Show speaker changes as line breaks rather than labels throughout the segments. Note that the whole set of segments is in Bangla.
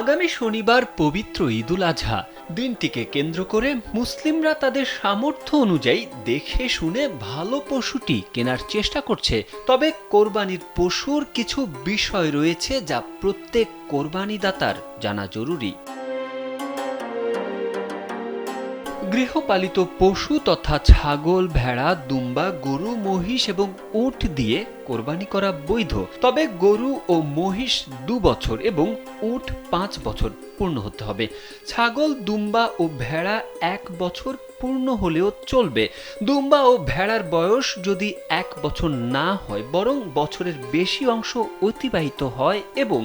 আগামী শনিবার পবিত্র ঈদুল আজহা দিনটিকে কেন্দ্র করে মুসলিমরা তাদের সামর্থ্য অনুযায়ী দেখে শুনে ভালো পশুটি কেনার চেষ্টা করছে। তবে কোরবানির পশুর কিছু বিষয় রয়েছে যা প্রত্যেক কোরবানিদাতার জানা জরুরি। গৃহপালিত পশু তথা ছাগল, ভেড়া, দুম্বা, গরু, মহিষ এবং উট দিয়ে কোরবানি করা বৈধ। তবে গরু ও মহিষ 2 বছর এবং উট 5 বছর পূর্ণ হতে হবে। ছাগল, দুম্বা ও ভেড়া 1 বছর পূর্ণ হলেও চলবে। দুম্বা ও ভেড়ার বয়স যদি 1 বছর না হয় বরং বছরের বেশি অংশ অতিবাহিত হয় এবং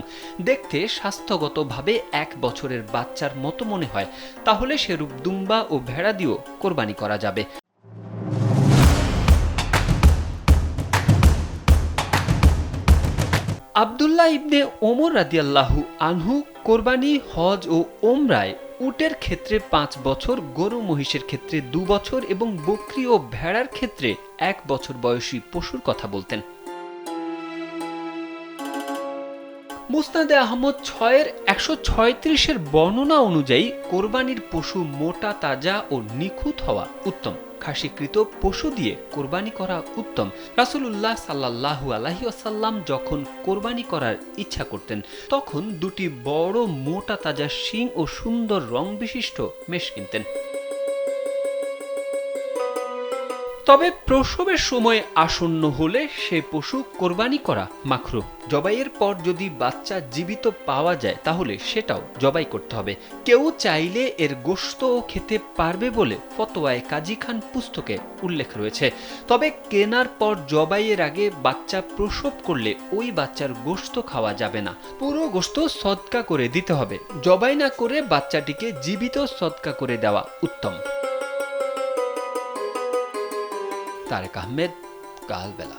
দেখতে স্বাস্থ্যগতভাবে 1 বছরের বাচ্চার মতো মনে হয়, তাহলে সেরূপ দুম্বা ও ভেড়া দিয়েও কোরবানি করা যাবে। আব্দুল্লাহ ইবনে ওমর রাদিয়াল্লাহু আনহু কোরবানি, হজ ও ওমরায় উটের ক্ষেত্রে 5 বছর, গরু মহিষের ক্ষেত্রে 2 বছর এবং বকরি ও ভেড়ার ক্ষেত্রে 1 বছর বয়সী পশুর কথা বলতেন। মুসনাদে আহমদ 6-136 বর্ণনা অনুযায়ী কোরবানির পশু মোটা, তাজা ও নিখুঁত হওয়া উত্তম। খাসিকৃত পশু দিয়ে কোরবানি করা উত্তম। রাসূলুল্লাহ সাল্লাল্লাহু আলাইহি ওয়াসাল্লাম যখন কোরবানি করার ইচ্ছা করতেন তখন 2টি বড় মোটা তাজা শিং ও সুন্দর রং বিশিষ্ট মেষ কিনতেন। তবে প্রসবের সময় আসন্ন হলে সে পশু কোরবানি করা মাকরুহ। জবাইয়ের পর যদি বাচ্চা জীবিত পাওয়া যায় তাহলে সেটাও জবাই করতে হবে। কেউ চাইলে এর গোশতও খেতে পারবে বলে ফতোয়ায়ে কাজী খান পুস্তকে উল্লেখ রয়েছে। তবে কেনার পর জবাইয়ের আগে বাচ্চা প্রসব করলে ওই বাচ্চার গোশত খাওয়া যাবে না, পুরো গোশত সদকা করে দিতে হবে। জবাই না করে বাচ্চাটিকে জীবিত সদকা করে দেওয়া উত্তম। তারেক আহমেদ, কালবেলা।